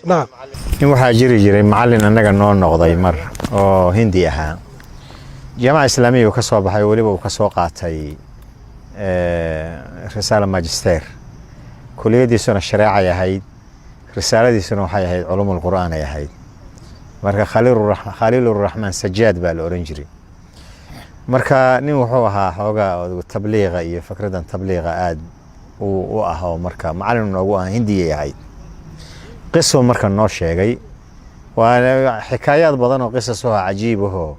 نعم in waxaa jiri jiray macallin annaga noo noqday mar oo hindi ahaa jaamaca islaamiya uu ka soo baxay weliba uu ka soo qaatay risaala magister kuliyadiisuna shareecay ahayd risaaladiisuna waxay ahayd culumul qur'aan ay ahayd marka khaliilur raxmaan sajaad baa la oran jiray marka nin wuxuu ahaa xoogaa tabliiqa iyo fikradan tabliiqa aad u ah oo marka macallin noogu ah hindiyay ahayd qiso marka noo sheegay waa xikaayaad badan oo qisas oo cajiib ah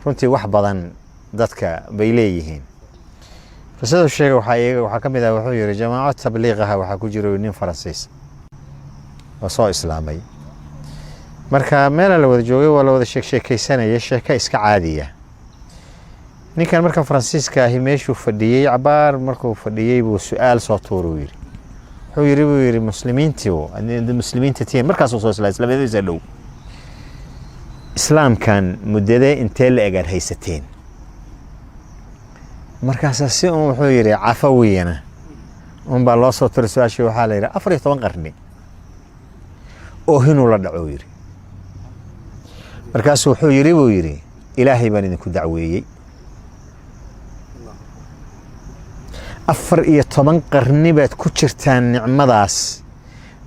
runtii wax badan dadka bay leeyihiin qisada sheegay waxa kamid ah wuxuu yiri jamaaco tabliiqaha waxa ku jiro nin Faransiis oo soo islaamay marka meel la wada joogay waa la wada sheekaysanayay sheeko iska caadi ah ninkan marka Faransiiska ahi meeshuu fadhiyay cabaar markuu fadhiyay buu su'aal soo tuuray wuxuu yiri muslimiinta tiin markaas soo islaamadiisa dhow islaamkan muddada intee la egar haysateen markaas si uu wuxuu yiri cafawiyana baa loo soo tuuray su'aashii waxa la yiri 14 qarni oo hinuu la dhaco yiri markaas wuxuu yiri ilaahay baan idinku dacweeyay 14 qarni baad ku jirtaan nicmadaas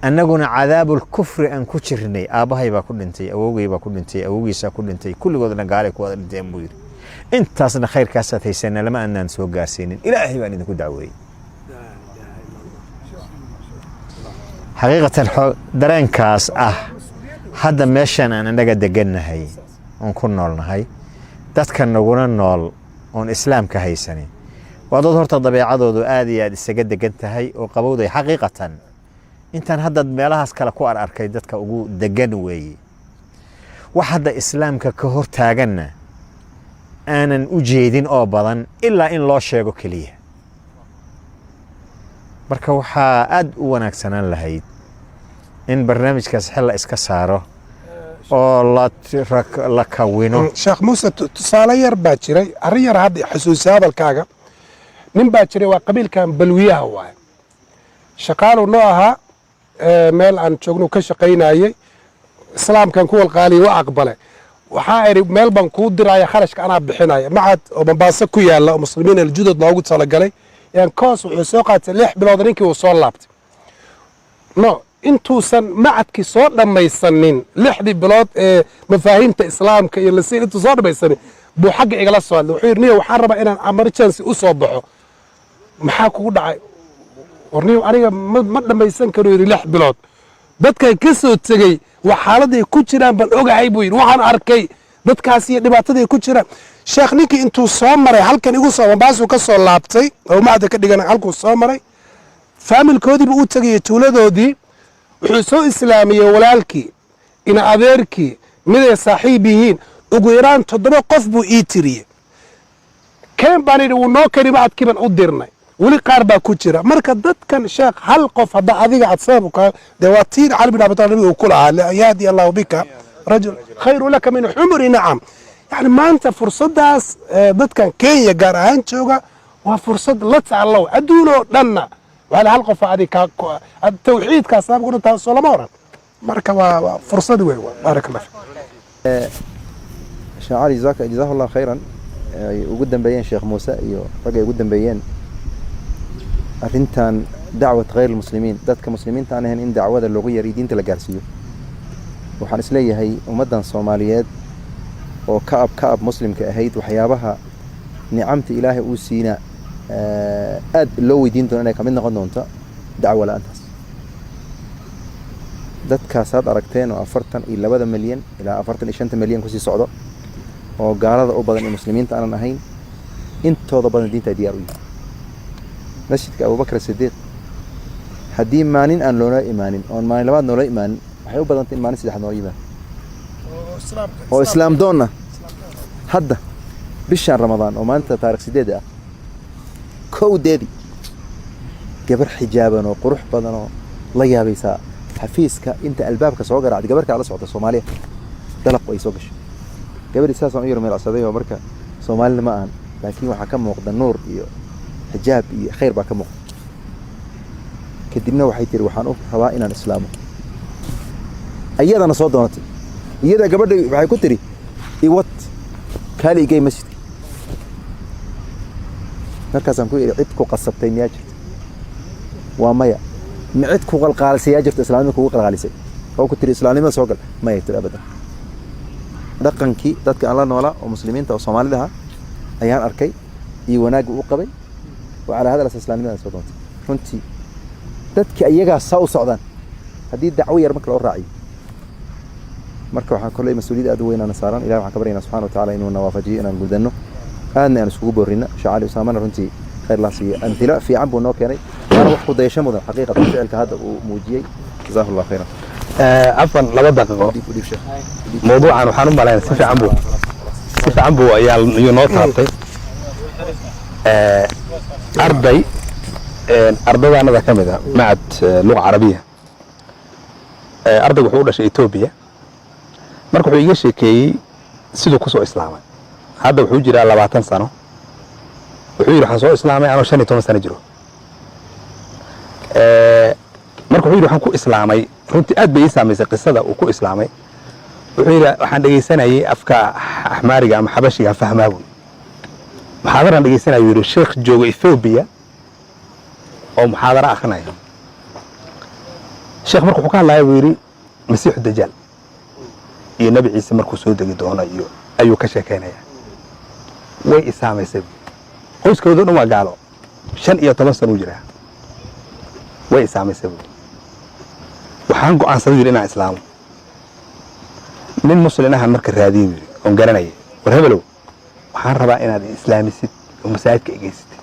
annaguna cadaabul kufri aan ku jirnay aabahay baa ku dhintay awowgay baa ku dhintay awowgiisa ku dhintay kulligoodna gaalay ku wada dhinteen buu yiri intaasna khayrkaas aad haysanaa lama aanan soo gaarsiinin ilaahay baan idinku dacweeyay xaqiiqatan dareenkaas hadda meeshan aan anaga degannahay on ku noolnahay dadka naguna nool on islaamka haysanin waa dad horta dabeecadoodu aad iyo aad isaga degan tahay oo qabowday xaqiiqatan intaan hadda meelahaas kala ku arkay dadka ugu degan weeyii wax hadda islaamka ka hor taaganna aanan u jeedin oo badan ilaa in loo sheego kaliya marka waxaa aad u wanaagsanaan lahayd in barnaamijkaas xil la iska saaro oo la kawino sheekh muuse tusaale yar baa jiray arrin yar hadda xasuusi hadalkaaga nin baa jiray waa qabiilkan balwiyaha waaye shaqaalu noo ahaa meel aan joogno ka shaqaynayay islaamkan ku walqaaliya waa aqbale waxaa iri meel baan kuu diraya kharashka anaa bixinaya macad oo Mombasa ku yaala oo muslimiin aljudud loogu talagalay yaan koos wuxuu soo qaatay 6 bilood ninkii uu soo laabtay intuusan macadkii soo dhamaysanin 6 bilood ee mafaahiimta islaamka iyo lasiin intuu soo dhamaysanin buu xagga igala soo hadlay wuxuu yiri niyo waxaan rabaa inaan emergency u soo baxo maxaa kugu dhacay warniyo aniga ma dhamaysan karo yiri 6 bilood dadka ka soo tagay wax xaaladii ku jiraan bal ogahay buu yiri waxaan arkay dadkaas iyo dhibaatadii ku jiraan sheekh ninkii intuu soo maray halkan igu soo Mombasa ka soo laabtay oo macad ka dhigan halku soo maray familkoodii buu u tagay tuuladoodii wuxuu soo islaamiyay walaalkii ina adeerkii mid ay saaxiib yihiin ugu yaraan 7 qof buu ii tiriyay keen baan uu noo kari macadkii baan u dirnay wali qaar baa ku jira marka dadkan sheekh hal qof hada adiga aad sabab ka dawaatiin cali bin abi talib uu kula ahaa yaadi allah bika rajul khayru laka min humri na'am yani maanta fursadaas dadkan Kenya gaar ahaan jooga waa fursad la taalo aduuno dhanna wala hal qof adiga tawxiid ka sabab ku taa soo lama oran marka waa fursad weey barakallahu shaari jazakallahu khayran ugu dambeeyeen sheekh Muuse iyo ragay ugu dambeeyeen arrintan dacwad غير المسلمين dadka muslimiinta aan ahayn in dacwada loogu yeeray diinta la gaarsiiyo waxaan isleeyahay ummadan Soomaaliyeed oo kaab muslimka ahayd waxyaabaha nicamta Ilaahay uu siina aad loo weydiin doono inay kamid noqon doonto dacwo la'aantaas dadkaas aad aragteen oo 42 milyan ilaa 45 milyan ku sii socdo oo gaalada u badan ee muslimiinta aan ahayn intooda badan diinta diyaar u yihiin masjidka Abu Bakr Siddiq haddii maalin aan loola imaanin oo maalin labaad noola imaanin waxay u badan tahay maalin saddexaad noola yimaado oo islaam doona hadda bishan Ramadaan oo maanta taariikh 8 ah kowdeedi gabar xijaaban oo qurux badan oo la yaabaysa xafiiska inta albaabka soo garaacday gabarka la socota Soomaaliya dalaq way soo gashay gabar isaas oo yar meel asaday oo marka Soomaaliya ma aan laakiin waxa ka muuqda nuur iyo حجاب خير باكمو كدبنا waxay tiri waxaan u rabaa inaan islaamo ayadana soo doonatay iyada gabadha waxay ku tiri iwad kaali igay masjidka markaasaan ku iri cid ku qasabtay miyaa jirta waa maya ma cid ku qalqaalisay yaa jirta islaamnimada kugu qalqaalisay oo ku tiri islaamnimada soo gal maya tiri abadan dhaqankii dadka aan la noolaa oo muslimiinta oo soomaalida ahaa ayaan arkay iyo wanaagga u qabay وعلى هذا الأساس islaamnimada soo doontay runtii dadka iyagaa saa u socdaan haddii dacwo yar marka loo raaciyo marka waxaan kolley mas-uuliyad aad u weyn aan saaran ilahay waxaan ka baryaynaa subxaana watacaala inuu nawaafajiyo inaan gudanno aadna aan isugu boorrino shacaali usaamana runtii khayr laa siiyo amhilo fiican buu noo keenay waana wax ku dayasho mudan xaqiiqatan ficilka hadda uu muujiyey jazaahu allah khayran afan laba daqiiqo mawduucan waxaan u malaynaa si fiican buu ayaa noo taabtay arday ardaydaanada ka mid ah macad luqa carabiya ardaygu wuxuu u dhashay Ethiopia marka wuxuu iga sheekeeyey siduu ku soo islaamay hadda wuxuu jiraa 20 sano wuxuu yiri waxaan soo islaamay anoo 15 sano jiro marka wuxuu yiri waxaan ku islaamay runtii aad bay ii saameysay qisada uu ku islaamay wuxuu yiri waxaan dhageysanayay afka Axmaariga ama Xabashiga fahmaagu محاضرة دقيسنا يقول الشيخ جوجو إثيوبيا أو محاضرة أخنايا الشيخ مركو حكى الله يقول مسيح الدجال النبي عيسى مركو سود دونا أيو كشكينا وي إسامة يسوي قوس كودون ما قالوا شن يتلصق وجرها وي إسامة يسوي وحنقو عن صديق لنا إسلام من مسلمنا هالمركز هذه هم قالنا ورهبلو waxaan rabaa inaad islaamisid oo masaajidka egeysatid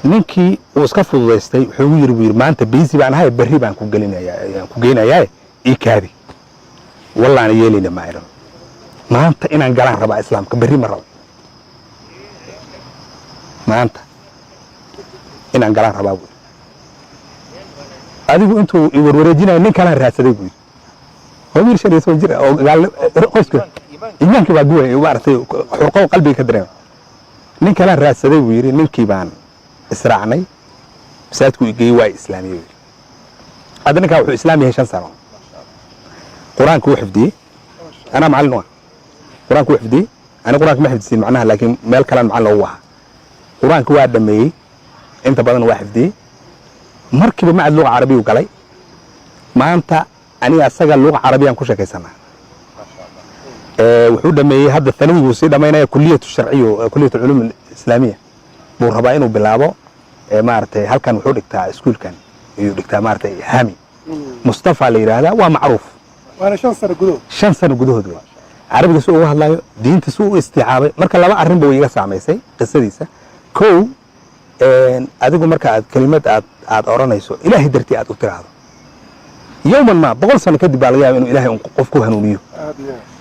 ninkii uu iska fududaystay wuxuu yiri maanta biisi baan ahay barri baan ku geynayaa ii kaadi wallaana yeelina ma iran maanta inaan galaan rabaa islaamka barri ma rabo maanta inaan galaan rabaa adigu intuu i warwareejinayo nin kala raadsaday buu هو يرشد يسوي جرا أو قال قصك إيمان كبار دوي وبعرفه حرقه قلبي كدرهم نين كلام راس ده ويري نين كيبان إسرعني ساتكو يجيوا إسلامي هذا نكوا إسلامي هشان سنة قرآن كو حفظي أنا معلنوا قرآن كو حفظي أنا قرآن ما حفظي معناها لكن ما الكلام معلن هو قرآن كو دمي أنت بدن واحد دي مركب مع اللغة العربية وقالي ما أنت أنا أسجل اللغة العربية كل شيء سنة وحود دمي هذا الثانوي وسيد ما ينا كلية الشرعية كلية العلوم الإسلامية مرهبين وبلعبه ما أرتي هل كان وحود بتاع سكول كان يدكتها ما أرتي هامي مصطفى اللي هذا ومعروف وأنا شن سنة جدود عربي سوء والله دين تسوء استيعاب مركز لا أعرف بويجا ساميسي قصديسة كو أديكم مركز كلمات عاد أورانا يسوء إلهي درتي عاد أتراه يوما ما بقول سنة كدب على إنه إلهي أنقفكوا هنوميه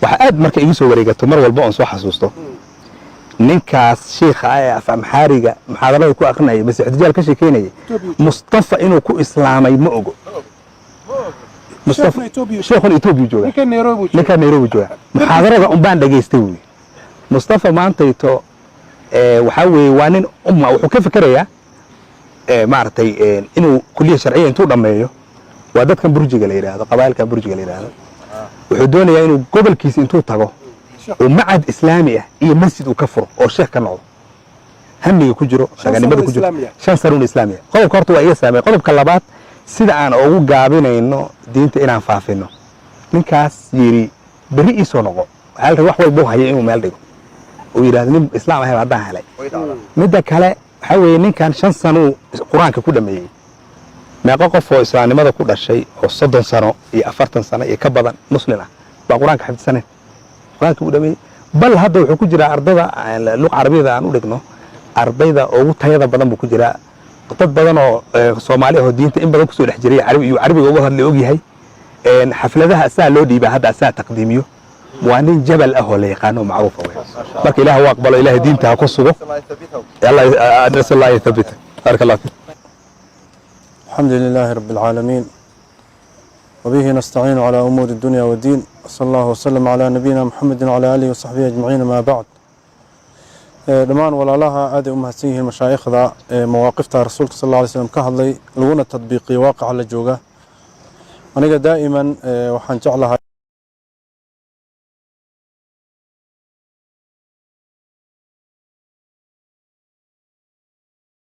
وحقاد مركز يسوء وريجته مرة والبقون صح حسوسته نينكاس شيخ فهم حارجة محاضرة يكون أقنعي بس احتجال كشي كيني مصطفى إنه كو إسلامي مؤجو مصطفى شيخ الإثيوبي جوا نكان نيروبي جوا محاضرة أمبان دقيستوي مصطفى ما أنت يتو وحوي وانين وكيف كريا معرتي إنه كلية شرعية أنتو ضمنيه وادات كان برج قليل هذا قبائل كان برج قليل هذا وحدوني إنه قبل كيس أنتو تجوا ومعهد إسلامية هي مسجد وكفره أو شيخ كان عضو همي يكجرو يعني بدو كجرو شان سرون إسلامية قلب كارتو أي إسلامية قلب كلابات سيدا أنا أقول قابين إنه دينت إنا فافينه من كاس يري بريء سونغو هل تروح والبوها يأمو مالدقو ويرادني إسلام هاي بعدها علي مدى كلا حوي إن كان شان سنو قرآن ككودا مي ما قف إسلام ماذا كودا شيء أو صدن سنة يأفرتن سنة يكبدا مسلمة بقرآن كحد سنة قرآن ككودا مي بل هذا وحكو جرا أرضا اللغة العربية ذا أنو لقنو أرضا أو تهيدا بدن بكو جرا dad badan oo Soomaali ah diinta in badan ku soo dhaxjiray Carabiga uga hadlay og yahay xafladaha asaa loo dhiibay hadda asaa taqdiimiyo waa nin jabal ah oo la yaqaano macruuf ah marka Ilaahay waa aqbalo Ilaahay diinta ku sugo yalla adras Allah yathabit barakallahu fik alhamdulillahi rabbil alamin وبه نستعين على أمور الدنيا والدين صلى الله وسلم على نبينا محمد وعلى آله وصحبه أجمعين ما بعد دمان walaalaha aad ay u mahadsan yihiin mashaayixda mawaaqifta rasuulka sallallahu alayhi wasallam ka hadlay laguna tadbiiqi waaqaca la jooga aniga daa'iman waxaan jeclahay